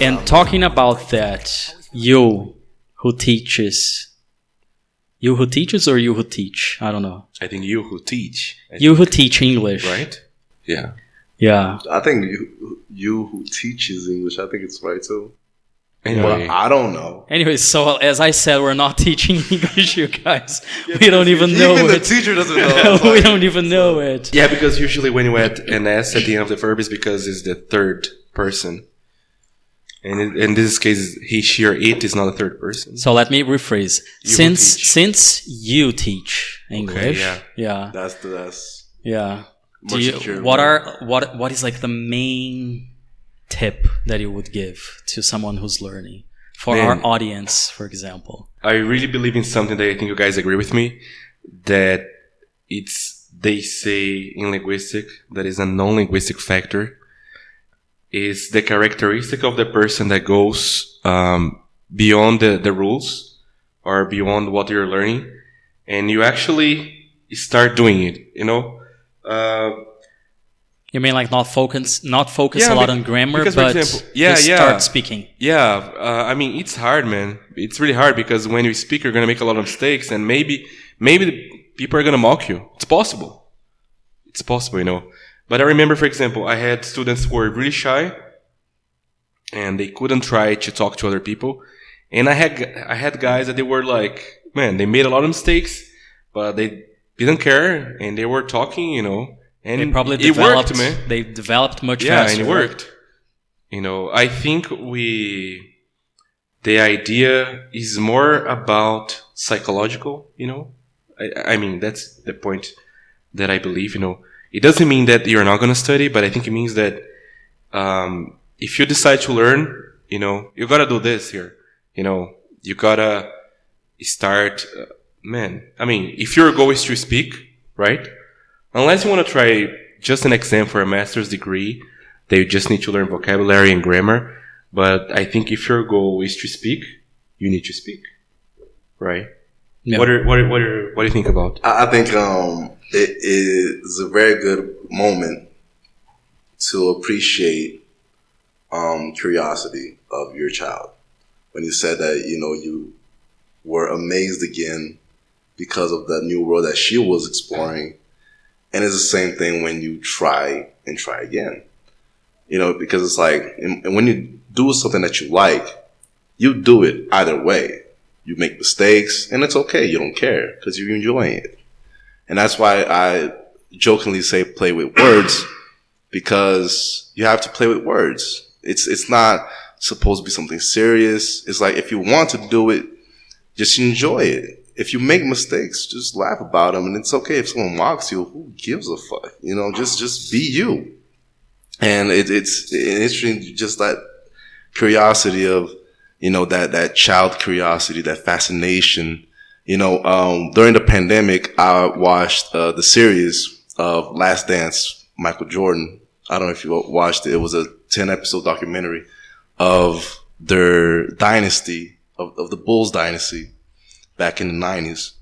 And talking about that, you who teaches or you who teach? I don't know. I think you who teach. Who teach English. Right? Yeah. Yeah. I think you who teaches English, I think it's right too. Anyway. But I don't know. Anyway, so as I said, we're not teaching English, you guys. We don't even know Even the it. teacher doesn't know. We don't even know it. Yeah, because usually when you add an S at the end of the verb, it's because it's the third person. And in this case, he, she, or it is not a third person. So let me rephrase. You Since you teach English, Okay, yeah. That's Yeah. much easier. What is like the main tip that you would give to someone who's learning for Man. our audience, for example? I really believe in something that I think you guys agree with me, that they say in linguistic, that is a non-linguistic factor, is the characteristic of the person that goes beyond the rules or beyond what you're learning, and you actually start doing it, you know? You mean like not focus a lot on grammar, because, but for example, just start speaking. Yeah, I mean, it's hard, man. It's really hard because when you speak, you're going to make a lot of mistakes, and maybe the people are going to mock you. It's possible. It's possible, you know. But I remember, for example, I had students who were really shy, and they couldn't try to talk to other people. And I had guys that they were like, man, they made a lot of mistakes, but they didn't care, and they were talking, you know. And They probably it developed. worked, man. They developed much Yeah, faster. and it worked. You know, I think the idea is more about psychological, you know. I mean, that's the point that I believe, you know. It doesn't mean that you're not going to study, but I think it means that if you decide to learn, you know, you got to do this here. You know, you got to start, man. I mean, if your goal is to speak, right? Unless you want to try just an exam for a master's degree, they just need to learn vocabulary and grammar. But I think if your goal is to speak, you need to speak, right? Yeah. What do you think about? I think it is a very good moment to appreciate curiosity of your child. When you said that, you know, you were amazed again because of the new world that she was exploring. And it's the same thing when you try and try again, you know, because it's like, and when you do something that you like, you do it either way. You make mistakes and it's okay. You don't care because you're enjoying it. And that's why I jokingly say play with words, because you have to play with words. It's not supposed to be something serious. It's like, if you want to do it, just enjoy it. If you make mistakes, just laugh about them, and it's okay if someone mocks you. Who gives a fuck? You know, just be you. And it's interesting, just that curiosity of, you know, that child curiosity, that fascination. You know, during the pandemic, I watched the series of Last Dance, Michael Jordan. I don't know if you watched it. It was a 10-episode documentary of their dynasty, of the Bulls dynasty, back in the 90s.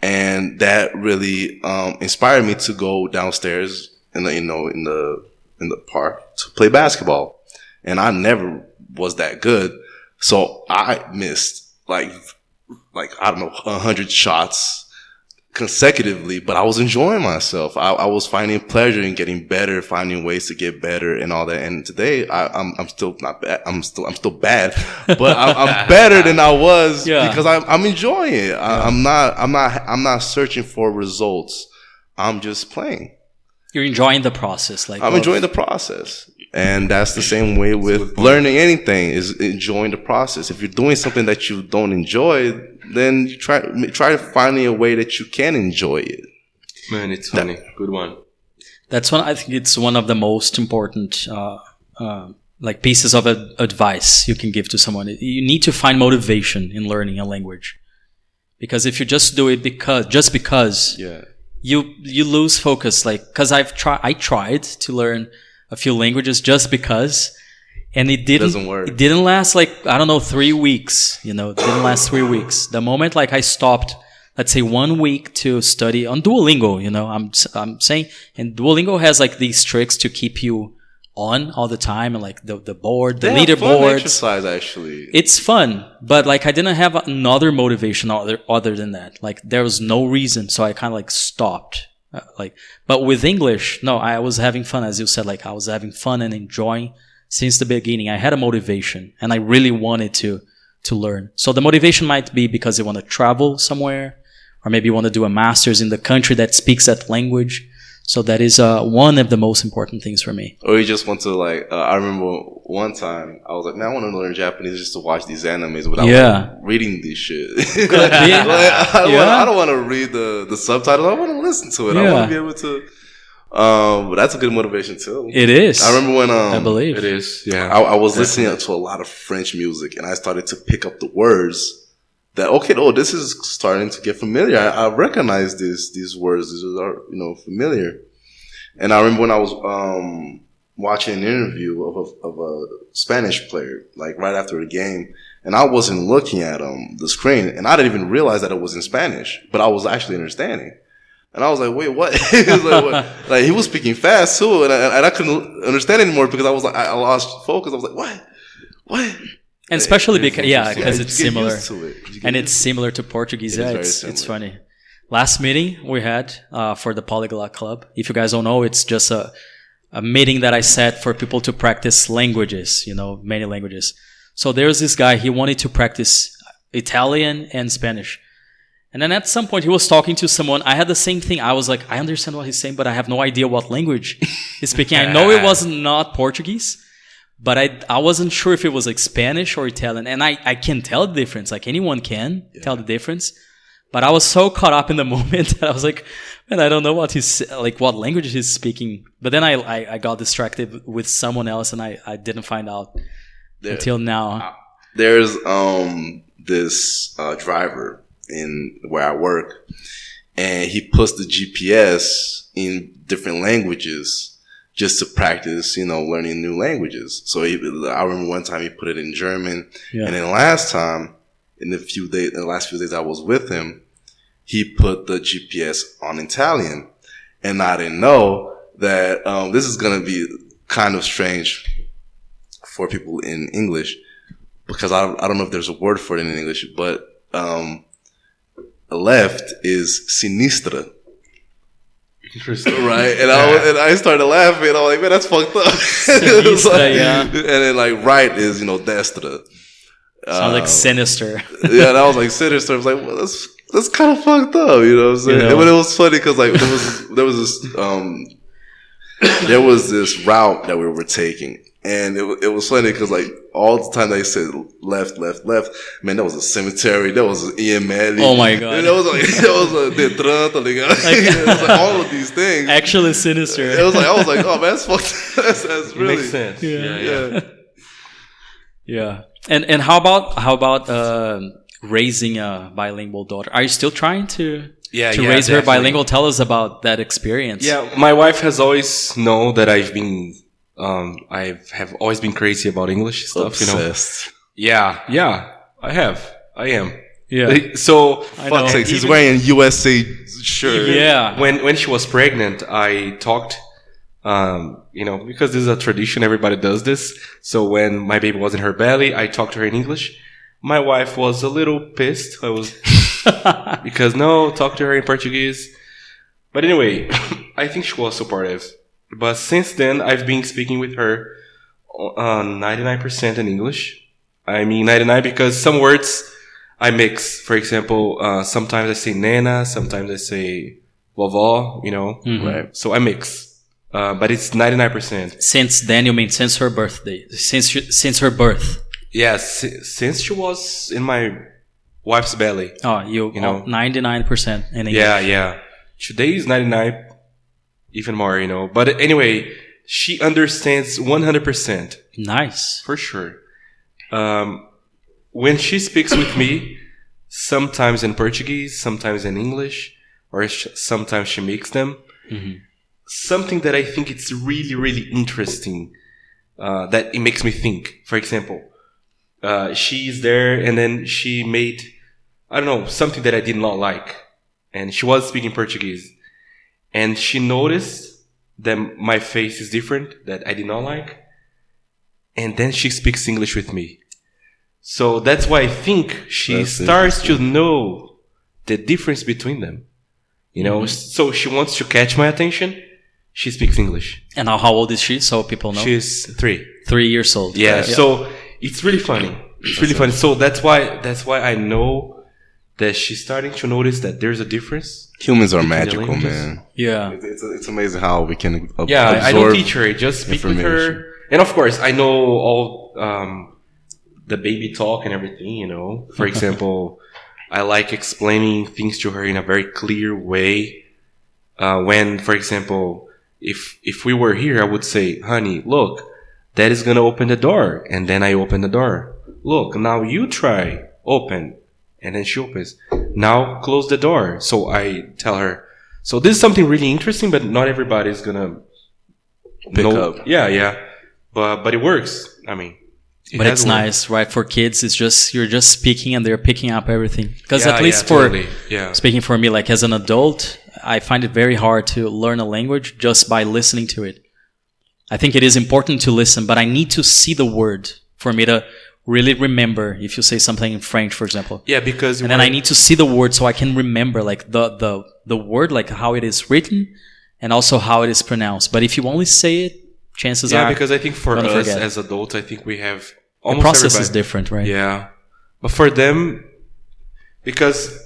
And that really inspired me to go downstairs in the park to play basketball. And I never was that good. So I missed like I don't know, 100 shots consecutively, but I was enjoying myself. I was finding pleasure in getting better, finding ways to get better and all that. And today I'm still not bad. I'm still bad, but I'm better than I was because I'm enjoying it. I'm not searching for results. I'm just playing. You're enjoying the process. I'm enjoying the process. And that's the same way with learning anything, is enjoying the process. If you're doing something that you don't enjoy, then you try finding a way that you can enjoy it. Man, it's funny. Good one. That's one. I think it's one of the most important like pieces of advice you can give to someone. You need to find motivation in learning a language, because if you just do it because you lose focus. Like, because I tried to learn a few languages just because, and it doesn't work. It didn't last 3 weeks. You know, it didn't last 3 weeks. The moment I stopped, let's say 1 week to study on Duolingo, you know, I'm saying, and Duolingo has these tricks to keep you on all the time and like the board, the They have fun leaderboards. exercise, actually. It's fun, but like I didn't have another motivation other than that. Like there was no reason, so I kind of like stopped. But with English, no, I was having fun, as you said. Like I was having fun and enjoying since the beginning. I had a motivation, and I really wanted to learn. So the motivation might be because you want to travel somewhere, or maybe you want to do a master's in the country that speaks that language. So that is one of the most important things for me. Or you just want to like, I remember one time I was like, man, I want to learn Japanese just to watch these animes without like, reading this shit. Could be. I don't want to read the subtitles. I want to listen to it. I want to be able to. But that's a good motivation too. It is. I remember when I believe it is. Yeah, I was listening to a lot of French music, and I started to pick up the words. That this is starting to get familiar. I recognize these words. These are familiar. And I remember when I was watching an interview of a Spanish player, like right after a game, and I wasn't looking at the screen, and I didn't even realize that it was in Spanish, but I was actually understanding. And I was like, wait, what? He was like, what? Like he was speaking fast too, and I couldn't understand anymore because I was like, I lost focus. I was like, what? And especially because it's similar, and it's to similar to Portuguese. Yeah, it's funny. Last meeting we had for the Polyglot Club. If you guys don't know, it's just a meeting that I set for people to practice languages. Many languages. So there's this guy. He wanted to practice Italian and Spanish, and then at some point he was talking to someone. I had the same thing. I was like, I understand what he's saying, but I have no idea what language he's speaking. I know it was not Portuguese. But I wasn't sure if it was like Spanish or Italian. And I can tell the difference. Like anyone can tell the difference. But I was so caught up in the moment that I was like, man, I don't know what language he's speaking. But then I got distracted with someone else and I didn't find out until now. There's this driver in where I work, and he puts the GPS in different languages just to practice, learning new languages. So I remember one time he put it in German, and then last time, in the last few days I was with him, he put the GPS on Italian, and I didn't know that this is gonna be kind of strange for people in English because I don't know if there's a word for it in English, but left is sinistra. Interesting. Right, and I started laughing. I'm like, man, that's fucked up. And then like right is destra. Sounds like sinister. Yeah, and I was like sinister. I was like, well, that's kind of fucked up, what I'm saying? But it was funny because like there was this route that we were taking. And it was funny because like all the time they said left, man, that was a cemetery, that was an EML. Oh my god! And that was a Detran, it was like all of these things. Actually sinister. It was like I was like, oh man, that's fucked. That's really makes sense. Yeah. And how about raising a bilingual daughter? Are you still trying to raise her bilingual? Tell us about that experience. Yeah, my wife has always known that I have always been crazy about English stuff. Obsessed. Yeah, I am. Yeah. So, fuck's sakes, he's wearing a USA shirt. Yeah. When she was pregnant, I talked, because this is a tradition, everybody does this. So when my baby was in her belly, I talked to her in English. My wife was a little pissed. Because talk to her in Portuguese. But anyway, I think she was supportive. But since then, I've been speaking with her 99% in English. I mean 99 because some words I mix. For example, sometimes I say nena, sometimes I say vovó, right? So I mix. But it's 99%. Since then, you mean since her birthday? Since her birth? Yes, since she was in my wife's belly. Oh, you know 99% in English. Yeah. Today is 99, even more, But anyway, she understands 100%. Nice. For sure. When she speaks with me, sometimes in Portuguese, sometimes in English, or sometimes she mixes them. Mm-hmm. Something that I think it's really, really interesting, that it makes me think. For example, she's there and then she made, something that I did not like. And she was speaking Portuguese. And she noticed that my face is different, that I did not like. And then she speaks English with me. So that's why I think she starts to know the difference between them. You know, so she wants to catch my attention. She speaks English. And now, how old is she? So people know. She's 3. 3 years old. Yeah. Right? So it's really funny. It's really funny. So that's why I know that she's starting to notice that there's a difference. Humans are magical, man. Yeah. It's amazing how we can absorb I don't teach her. I just speak with her. And of course, I know all the baby talk and everything, you know. For example, I like explaining things to her in a very clear way. When, for example, if we were here, I would say, honey, look, Dad is going to open the door. And then I open the door. Look, now you try. Open. And then she opens. Now close the door. So I tell her. So this is something really interesting, but not everybody is going to pick up. Yeah. But it works. I mean, but it's nice, right? For kids, it's just, you're just speaking and they're picking up everything. Because at least speaking for me, like as an adult, I find it very hard to learn a language just by listening to it. I think it is important to listen, but I need to see the word for me to really remember. If you say something in French, for example. Yeah, because... And then I need to see the word so I can remember like the word, like how it is written and also how it is pronounced. But if you only say it, chances are... Yeah, because I think for us as adults, I think we have almost the process is different, right? Yeah. But for them, because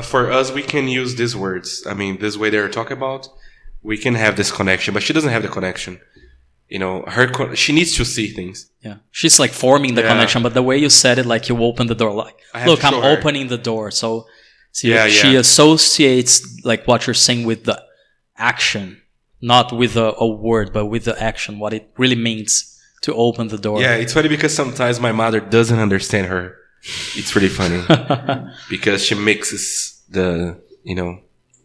for us, we can use these words. I mean, this way they're talking about, we can have this connection. But she doesn't have the connection. You know, she needs to see things. Yeah. She's like forming the connection, but the way you said it, like you open the door, like, look, I'm opening the door. So she associates like what you're saying with the action, not with a word, but with the action, what it really means to open the door. Yeah, it's funny because sometimes my mother doesn't understand her. It's really funny because she mixes the,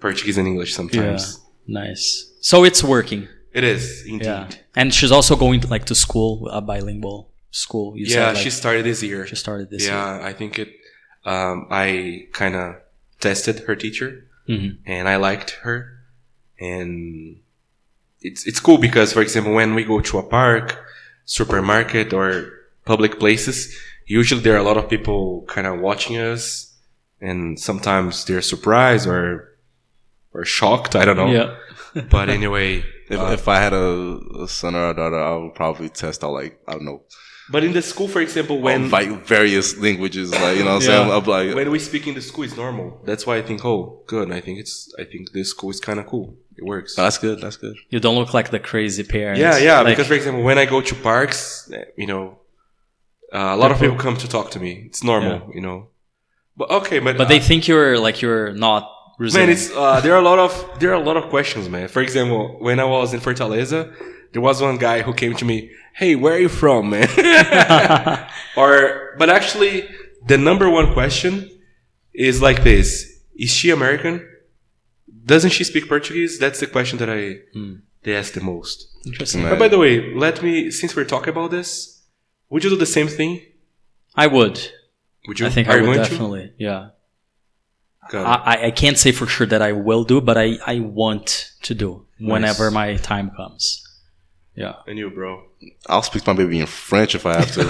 Portuguese and English sometimes. Yeah, nice. So it's working. It is, indeed. Yeah. And she's also going to school, a bilingual school. You said, she started this year. She started this year. Yeah, I think I kind of tested her teacher, and I liked her. And it's cool because, for example, when we go to a park, supermarket, or public places, usually there are a lot of people kind of watching us, and sometimes they're surprised or shocked. I don't know. Yeah. But anyway... If I had a son or a daughter, I would probably test out, I don't know. But in the school, for example, when... various languages, you know what I'm saying? When we speak in the school, it's normal. That's why I think, good. I think this school is kind of cool. It works. That's good. You don't look like the crazy parents. Yeah. Because, for example, when I go to parks, a lot of people come to talk to me. It's normal, But okay, but they think you're not... Man, it's there are a lot of questions, man. For example, when I was in Fortaleza, there was one guy who came to me, "Hey, where are you from, man?" But actually, the number one question is like this: is she American? Doesn't she speak Portuguese? That's the question that they ask the most. Interesting. But by the way, since we're talking about this, would you do the same thing? I would. Would you? I think I would definitely. Yeah. I can't say for sure that I will do, but I want to do whenever my time comes. Yeah. And you, bro? I'll speak to my baby in French if I have to.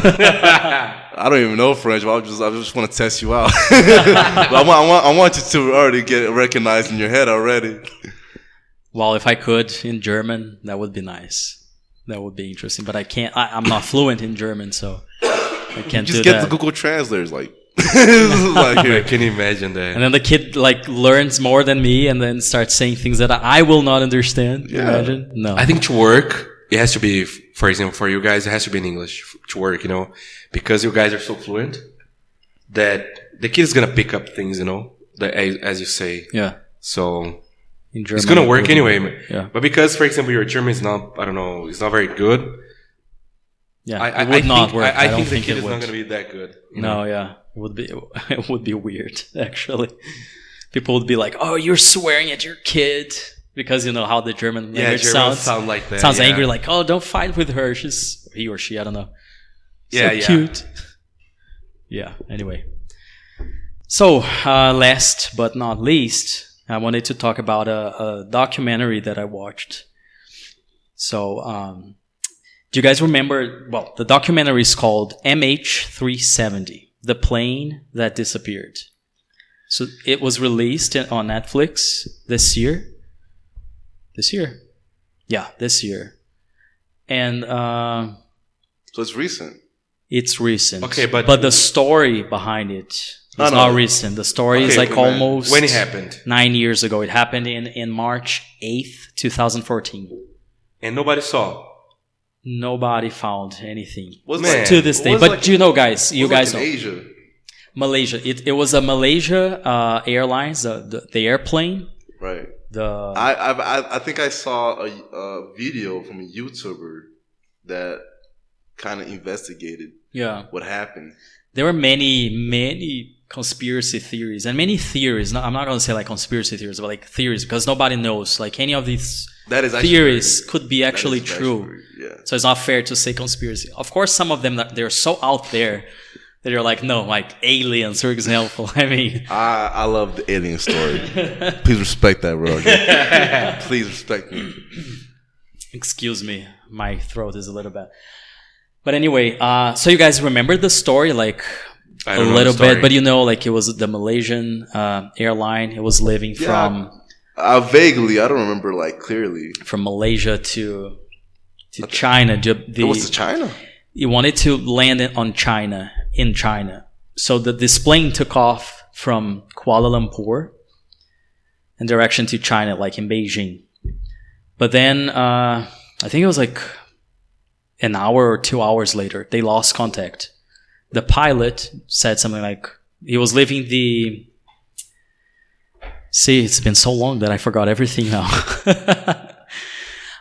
I don't even know French, but I just want to test you out. I want you to already get recognized in your head already. Well, if I could in German, that would be nice. That would be interesting, but I can't. I'm not fluent in German, so I can't do that. Just get the Google translators, I can imagine that. And then the kid learns more than me and then starts saying things that I will not understand. Yeah. Imagine? No. I think to work, it has to be, for example, for you guys, it has to be in English to work, because you guys are so fluent that the kid is going to pick up things, as you say. Yeah. So in German, it's going to work anyway. Yeah. But because, for example, your German is not, it's not very good. Yeah. It would not work. I think the kid is not going to be that good. No, yeah. It would be weird, actually. People would be like, "Oh, you're swearing at your kid," because you know how the German language sounds like that. Sounds angry, like, "Oh, don't fight with her. He or she, I don't know." So cute. Yeah. Anyway, so last but not least, I wanted to talk about a documentary that I watched. So, do you guys remember? Well, the documentary is called MH370, the plane that disappeared. So it was released on Netflix this year. This year? Yeah, this year. And So it's recent. it's recent. Okay, but the story behind it is No, no. not recent. The story is Okay, like man. almost when it happened 9 years ago. It happened in March 8th, 2014. and nobody saw. Nobody found anything Was Man. like, to this day. was But like- you know, guys, you was like guys in know. Asia. Malaysia. It was a Malaysia Airlines, the airplane. Right. The I think I saw a video from a YouTuber that kind of investigated yeah. what happened. There were many conspiracy theories and many theories. I'm not going to say like conspiracy theories, but like theories because nobody knows. Like any of these That is actually theories very- could be that actually is true. Yeah. So it's not fair to say conspiracy. Of course, some of them they're so out there that you're like, no, like aliens, for example. I mean, I love the alien story. Please respect that, Roger. Please respect me. excuse me, my throat is a little bad. But anyway, so you guys remember the story like I a don't know little the story. bit, but you know, like it was the Malaysian airline. It was leaving Yeah. Vaguely, I don't remember like clearly. from Malaysia to China. It was to China. He wanted to land it on China, in China. So this plane took off from Kuala Lumpur in direction to China, like in Beijing. But then, I think it was like an hour or 2 hours later, they lost contact. The pilot said something like, he was leaving the... See, it's been so long that I forgot everything now.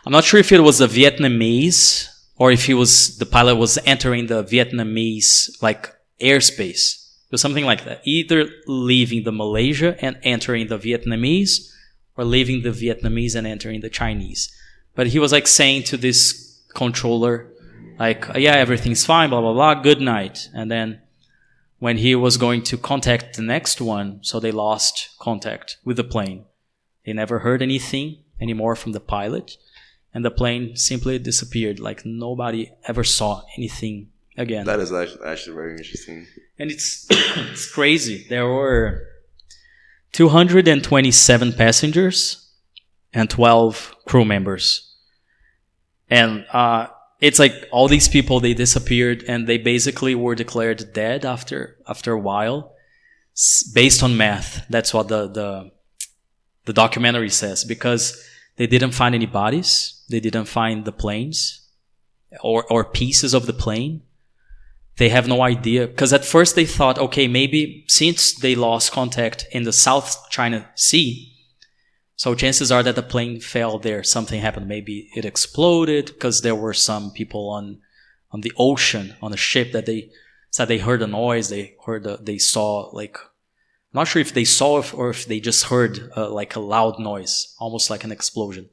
I'm not sure if it was a Vietnamese or if the pilot was entering the Vietnamese like airspace. It was something like that. Either leaving the Malaysia and entering the Vietnamese or leaving the Vietnamese and entering the Chinese. But he was like saying to this controller, like, yeah, everything's fine, blah, blah, blah, good night. And then when he was going to contact the next one, so they lost contact with the plane. They never heard anything anymore from the pilot. And the plane simply disappeared. Like nobody ever saw anything again. That is actually very interesting. And it's it's crazy. There were 227 passengers and 12 crew members. And it's like all these people, they disappeared and they basically were declared dead after a while based on math. That's what the documentary says, because they didn't find any bodies. They didn't find the planes or pieces of the plane. They have no idea. Because at first they thought, okay, maybe since they lost contact in the South China Sea, so chances are that the plane fell there. Something happened. Maybe it exploded because there were some people on the ocean, on a ship that they said they heard a noise. They saw like, I'm not sure if they saw or if they just heard like a loud noise, almost like an explosion.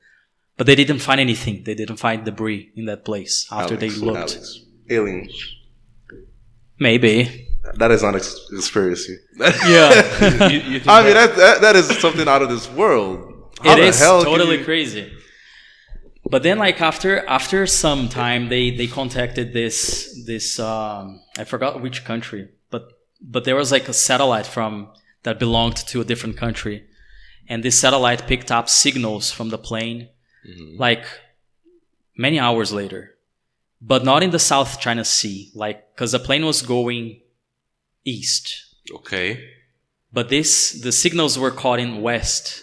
But they didn't find anything. They didn't find debris in that place after they looked. Aliens. Maybe. That is not a conspiracy. Yeah. You think I mean, that is something out of this world. How It the is hell can totally you- crazy. But then, like after some time, they contacted this I forgot which country, but there was like a satellite that belonged to a different country, and this satellite picked up signals from the plane, like many hours later, but not in the South China Sea, like because the plane was going east, Okay. but the signals were caught in west.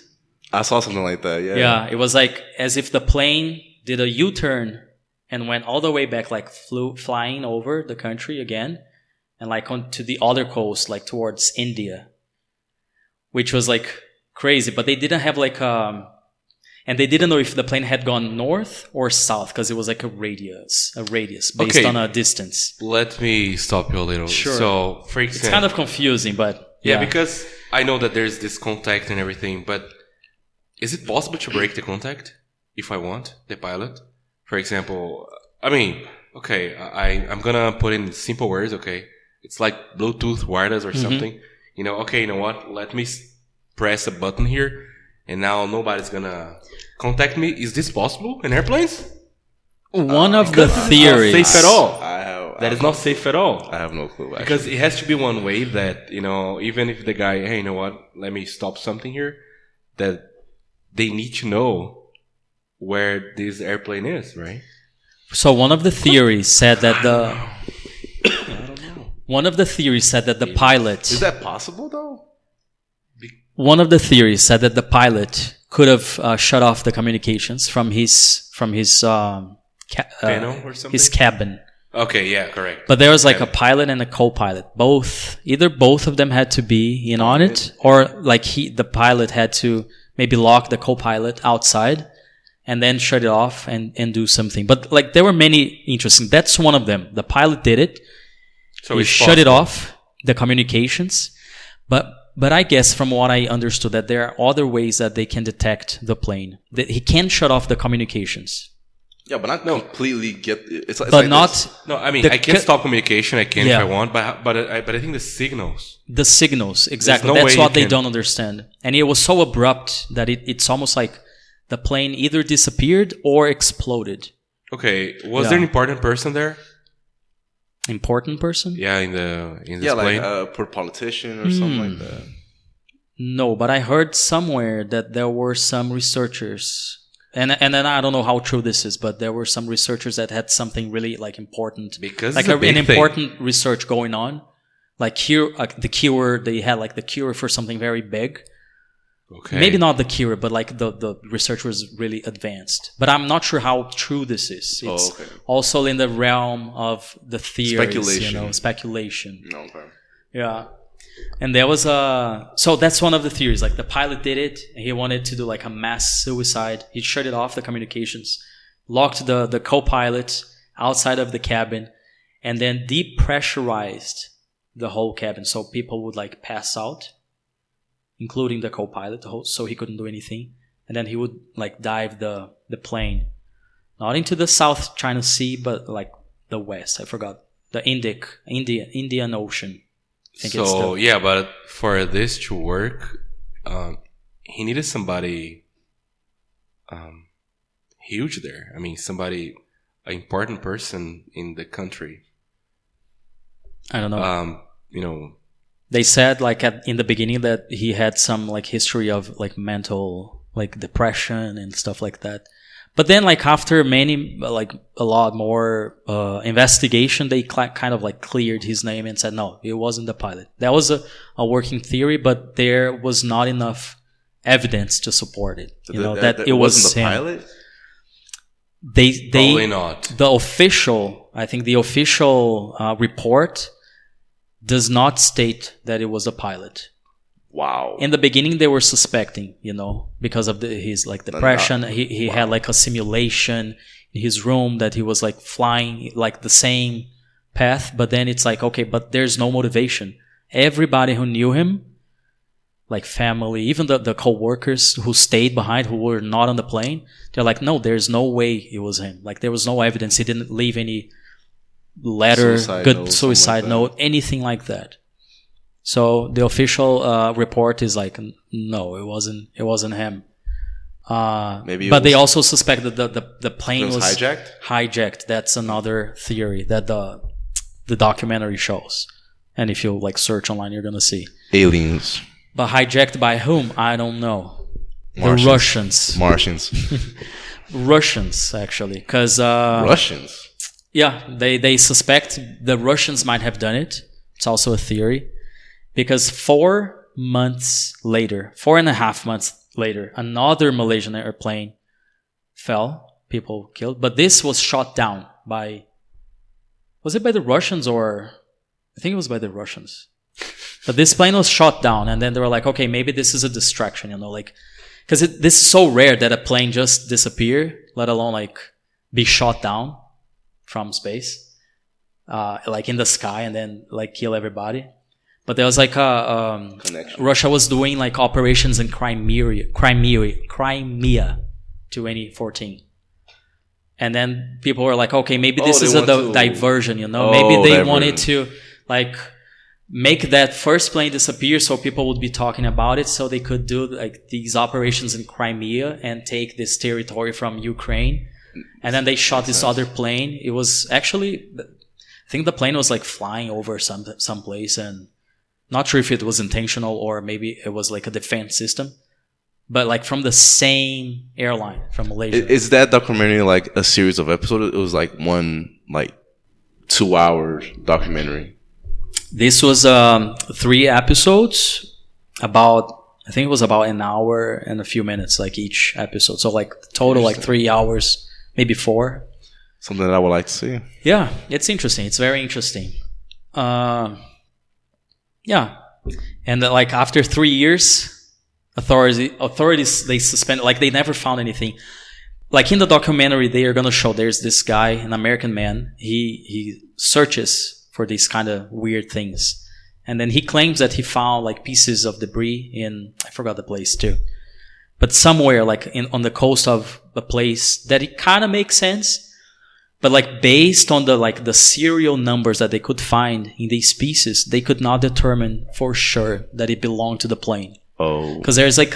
I saw something like that. Yeah. Yeah, it was like as if the plane did a U-turn and went all the way back, like flying over the country again, and like onto the other coast, like towards India, which was like crazy. But they didn't have like and they didn't know if the plane had gone north or south because it was like a radius based Okay. on a distance. Let me stop you a little. Sure. So, for example, It's kind of confusing, but yeah, because I know that there's this contact and everything, but is it possible to break the contact if I want, the pilot? For example, I mean, okay, I'm gonna put in simple words, okay? It's like Bluetooth wireless or something. You know, okay, you know what? Let me press a button here, and now nobody's gonna contact me. Is this possible in airplanes? One of the Not theories. safe at all. I That is not safe at all. I have no clue. Actually. Because it has to be one way that, even if the guy, hey, you know what, let me stop something here, that they need to know where this airplane is, right? So one of the theories said that I don't know. one of the theories said that the pilot. Is that possible though? One of the theories said that the pilot could have shut off the communications from his Panel or something? his cabin. Okay, yeah, correct. But there was like a pilot and a co-pilot. Either both of them had to be in on it, or like the pilot had to maybe lock the co-pilot outside and then shut it off and do something. But like there were many interesting. That's one of them. The pilot did it. So He it's shut it possible. off, the communications. But I guess from what I understood that there are other ways that they can detect the plane. That he can shut off the communications. Yeah, but not completely get. It's But like not this. No, I mean, The I can stop communication. I can Yeah. if I want, but I think the signals. the signals. Exactly. no That's way what you they can- don't understand. And it was so abrupt that it's almost like the plane either disappeared or exploded. Okay, was Yeah. there an important person there? Important person? Yeah, in this Yeah, like plane. a politician or something like that. No, but I heard somewhere that there were some researchers, and then I don't know how true this is, but there were some researchers that had something really like important, Because like it's a big an thing. important research going on, like the cure. They had like the cure for something very big. Okay. Maybe not the cure, but like the research was really advanced. But I'm not sure how true this is. It's okay. also in the realm of the theories, Speculation. speculation. No, okay. Yeah. And there was so that's one of the theories. Like the pilot did it, and he wanted to do like a mass suicide. He shut it off the communications, locked the co-pilot outside of the cabin, and then depressurized the whole cabin so people would like pass out, including the co-pilot, so he couldn't do anything. And then he would like dive the plane, not into the South China Sea, but like the West. I forgot the Indian Ocean. I think it's So yeah, but for this to work, he needed somebody huge there. I mean, somebody, an important person in the country. I don't know. They said like in the beginning that he had some like history of like mental like depression and stuff like that. But then like after many like a lot more investigation, they kind of like cleared his name and said no, it wasn't the pilot. That was a working theory, but there was not enough evidence to support it. That it was the him. pilot. Probably not. The official report does not state that it was a pilot. Wow. In the beginning, they were suspecting, because of his like depression. He had like a simulation in his room that he was like flying like the same path. But then it's like, okay, but there's no motivation. Everybody who knew him, like family, even the co-workers who stayed behind, who were not on the plane, they're like, no, there's no way it was him. Like there was no evidence. He didn't leave any letter, suicide note, anything like that. So the official report is like, no, it wasn't him. But they also suspect that the plane was hijacked. That's another theory that the documentary shows. And if you like search online, you're gonna see aliens. But hijacked by whom? I don't know. The Martians. Russians, actually, because Russians. Yeah, they suspect the Russians might have done it. It's also a theory. Because 4.5 months later, another Malaysian airplane fell, people killed, but this was shot down was it by the Russians or, I think it was by the Russians. But this plane was shot down, and then they were like, okay, maybe this is a distraction, because this is so rare that a plane just disappear, let alone like be shot down from space, like in the sky, and then like kill everybody. But there was like Russia was doing like operations in Crimea 2014. And then people were like, okay, maybe this is a diversion, maybe they wanted to like make that first plane disappear so people would be talking about it, so they could do like these operations in Crimea and take this territory from Ukraine. And then they shot this other plane. It was actually, I think the plane was like flying over some place, and not sure if it was intentional or maybe it was like a defense system, but like from the same airline from Malaysia. Is that documentary like a series of episodes? It was like one like 2-hour documentary. This was 3 episodes, I think it was about an hour and a few minutes, like each episode. So like total like 3 hours, maybe 4. Something that I would like to see. Yeah, it's interesting. It's very interesting. Yeah, and like after 3 years, authorities they suspended. Like they never found anything. Like in the documentary, they are gonna show there's this guy, an American man. He searches for these kind of weird things, and then he claims that he found like pieces of debris in, I forgot the place too, but somewhere like on the coast of a place that it kind of makes sense, but like based on the serial numbers that they could find in these pieces, they could not determine for sure that it belonged to the plane. Oh, because there's like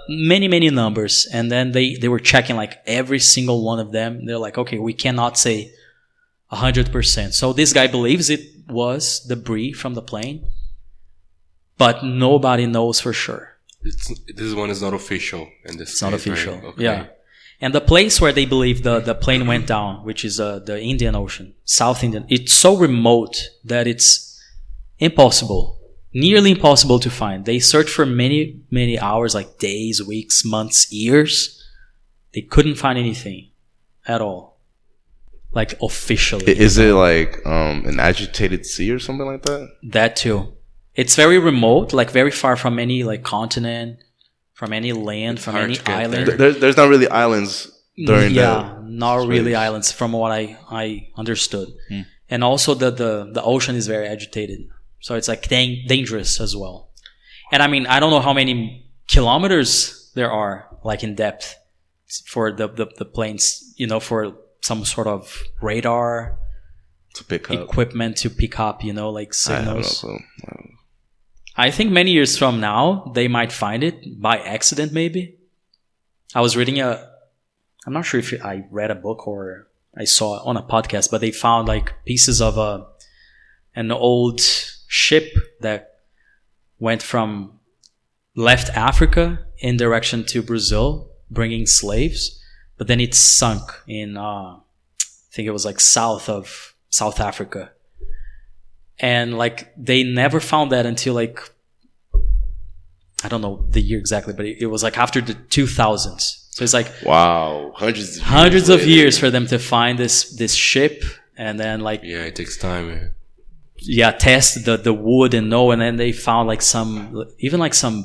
many numbers, and then they were checking like every single one of them. They're like, okay, we cannot say 100%. So this guy believes it was debris from the plane, but nobody knows for sure. This one is not official. It's not official. Right? Okay. Yeah. And the place where they believe the plane went down, which is the Indian Ocean, South Indian, it's so remote that it's impossible, nearly impossible to find. They searched for many hours, like days, weeks, months, years. They couldn't find anything at all. Like officially. Is it like an agitated sea or something like that? That too. It's very remote, like very far from any like continent, from any land, from any island. There's not really islands during not really islands from what I understood. And also the ocean is very agitated. So it's like dangerous as well. And I mean, I don't know how many kilometers there are like in depth for the planes, for some sort of radar to pick up equipment to pick up, like signals. I I think many years from now they might find it by accident. Maybe I was reading I'm not sure if I read a book or I saw it on a podcast, but they found like pieces of an old ship that left Africa in direction to Brazil, bringing slaves. But then it sunk in, I think it was like south of South Africa. And like they never found that until like, I don't know the year exactly, but it was like after the 2000s. So it's like, wow, hundreds of years for them to find this ship. And then like, yeah, it takes time. Test the wood and then they found like some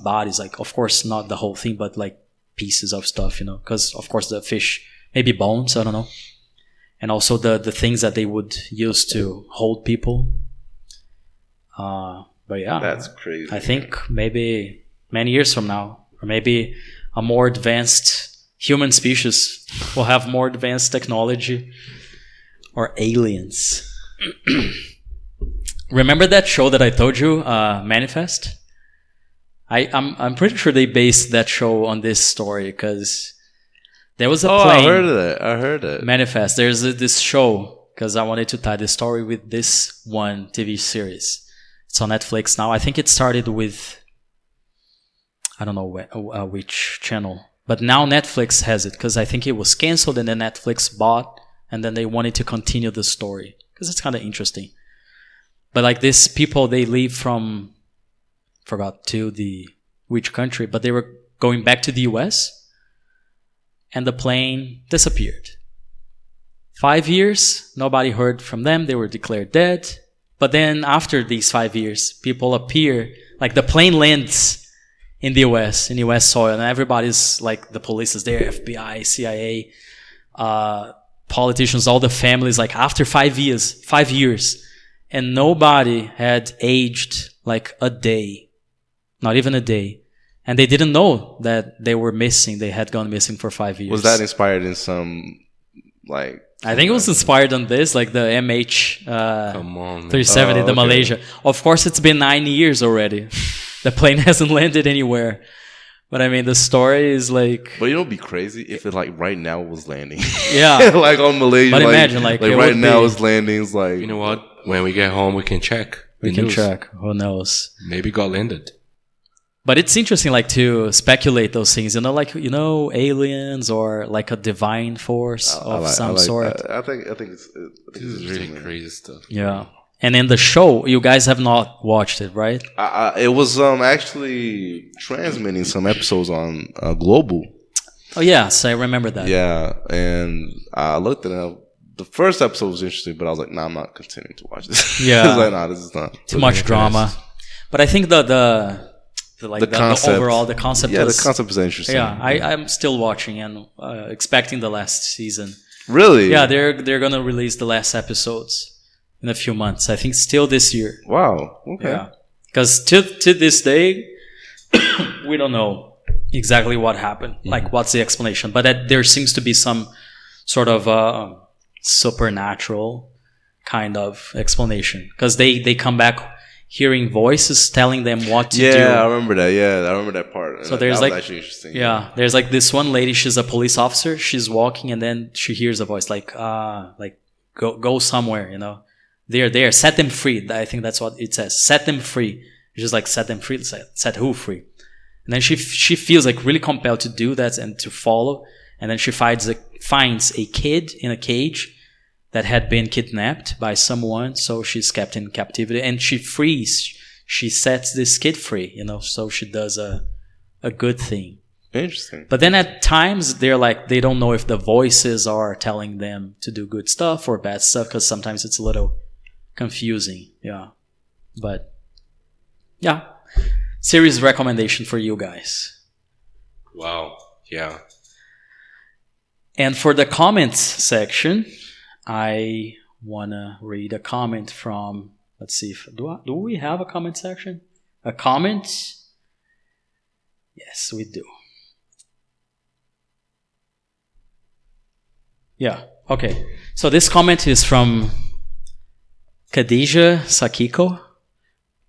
bodies, like of course not the whole thing, but like pieces of stuff, because of course the fish, maybe bones, I don't know, and also the things that they would use to hold people. But yeah, that's crazy. I think maybe many years from now, or maybe a more advanced human species will have more advanced technology, or aliens. Remember that show that I told you, Manifest? I'm pretty sure they based that show on this story, because there was a plane. I heard it. Manifest. There's this show, because I wanted to tie this story with this one TV series. It's on Netflix now. I think it started with, I don't know which channel, but now Netflix has it, because I think it was canceled and then Netflix bought, and then they wanted to continue the story because it's kind of interesting. But like these people, they leave from, forgot which country, but they were going back to the US, and the plane disappeared. 5 years, nobody heard from them. They were declared dead. But then after these 5 years, people appear, like the plane lands in the US, in US soil, and everybody's like, the police is there, FBI, CIA, politicians, all the families, like after 5 years, and nobody had aged like a day, not even a day. And they didn't know that they were missing. They had gone missing for 5 years. Was that inspired in some, like... I think it was inspired on this, like the MH370, the Malaysia. Of course, it's been 9 years already. The plane hasn't landed anywhere. But I mean, the story is like, But you know, it'd be crazy if it like right now was landing. yeah. Like on Malaysia. But like, imagine, like, it right would now be- it's landing. It's like You know what? When we get home, we can check. We the can news. check. Who knows? Maybe got landed. But it's interesting, like, to speculate those things. You know, like, you know, aliens or like a divine force of some sort. I think it's This is really crazy stuff. Yeah. And in the show, you guys have not watched it, right? It was actually transmitting some episodes on Global. Oh, yes, I remember that. Yeah, and I looked at it. The first episode was interesting, but I was like, nah, I'm not continuing to watch this. Yeah. I was like, nah, this is not. Too much drama. But I think the concept. overall, the concept Yeah, was, the concept is interesting. yeah, I'm still watching and expecting the last season. Really? Yeah, they're gonna release the last episodes in a few months. I think still this year. Wow. Okay. Yeah, because to this day, we don't know exactly what happened. Like, what's the explanation? But that there seems to be some sort of supernatural kind of explanation, because they come back hearing voices telling them what to do. Yeah, I remember that. Yeah, I remember that part. So there's that like, was actually interesting. yeah, there's like this one lady. She's a police officer. She's walking, and then she hears a voice like go somewhere. You know, they're there. Set them free. I think that's what it says. Set them free. It's just like set them free. Set who free? And then she feels like really compelled to do that and to follow. And then she finds a kid in a cage that had been kidnapped by someone, so she's kept in captivity, and she sets this kid free, you know, so she does a good thing. Interesting. But then at times they're like, they don't know if the voices are telling them to do good stuff or bad stuff, because sometimes it's a little confusing. Yeah. But yeah, series recommendation for you guys. Wow. Yeah. And for the comments section, I want to read a comment from, let's see, do we have a comment section? A comment? Yes, we do. Yeah, okay. So this comment is from Khadija Sakiko.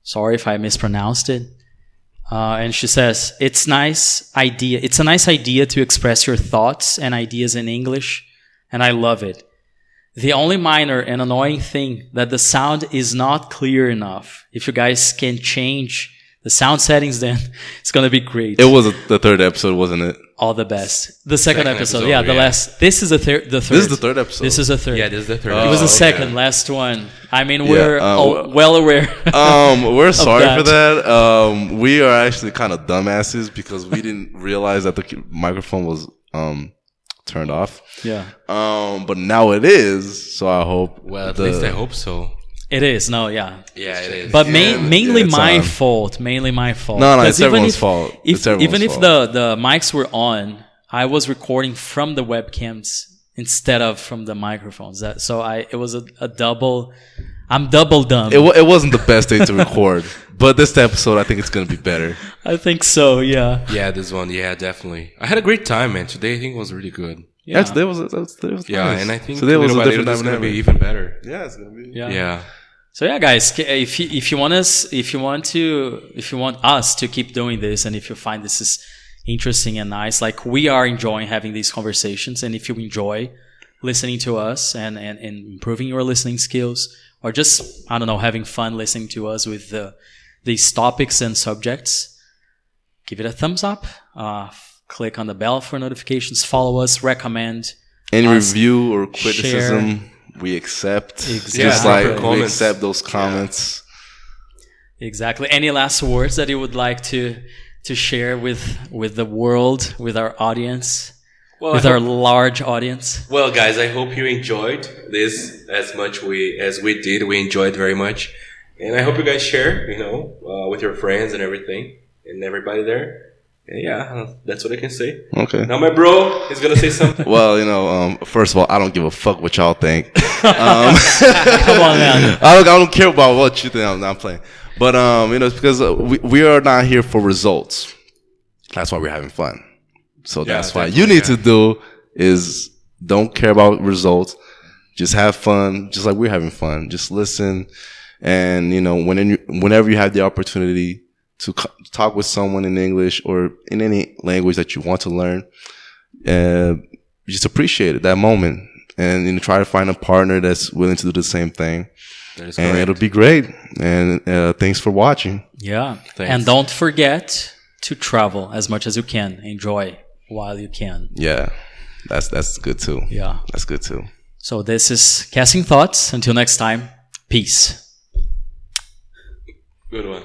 Sorry if I mispronounced it. And she says, it's a nice idea to express your thoughts and ideas in English, and I love it. The only minor and annoying thing that the sound is not clear enough. If you guys can change the sound settings, then it's going to be great. It was the third episode, wasn't it? All the best. The second episode. episode, the yeah. last. This is the third. This is the third episode. This is the third. Yeah, this is the third. It was the episode. second, last one. I mean, we're Yeah, well aware. We're sorry that. for that. We are actually kind of dumbasses because we didn't realize that the microphone was turned off. Yeah. But now it is. So I hope. Well, at least I hope so. It is. No, yeah. Yeah, it is. But Yeah, mainly it's my on. fault. Mainly my fault. No, 'Cause it's even everyone's if- fault. If, It's everyone's even if fault. the mics were on, I was recording from the webcams instead of from the microphones. It was a double. I'm double dumb. It wasn't the best day to record, but this episode I think it's gonna be better. I think so. Yeah. Yeah, this one. Yeah, definitely. I had a great time, man. Today I think was really good. Yeah. Today was nice. And I think today was a different it's time gonna be than even better. Yeah, it's gonna be. Yeah. Yeah. So yeah, guys, if you want us to keep doing this, and if you find this is interesting and nice, like we are enjoying having these conversations, and if you enjoy listening to us and improving your listening skills, or just, I don't know, having fun listening to us with these topics and subjects, give it a thumbs up. Click on the bell for notifications. Follow us. Recommend. Any us, review or criticism we accept. Exactly. Just like Yeah, we comments. accept those comments. Exactly. Any last words that you would like to share with the world, with our audience, with our large audience? Well, guys, I hope you enjoyed this as much as we did. We enjoyed very much, and I hope you guys share, with your friends and everything, and everybody there. And yeah, that's what I can say. Okay. Now my bro is gonna say something. Well, first of all, I don't give a fuck what y'all think. Come on, man. I don't care about what you think. I'm playing. But, it's because we are not here for results. That's why we're having fun. So that's why you need to do is don't care about results. Just have fun, just like we're having fun. Just listen. And, whenever you have the opportunity to talk with someone in English or in any language that you want to learn, just appreciate it, that moment, and try to find a partner that's willing to do the same thing. And correct. It'll be great. And thanks for watching. Yeah. Thanks. And don't forget to travel as much as you can. Enjoy while you can. Yeah. That's good too. Yeah. That's good too. So this is Casting Thoughts. Until next time, peace. Good one.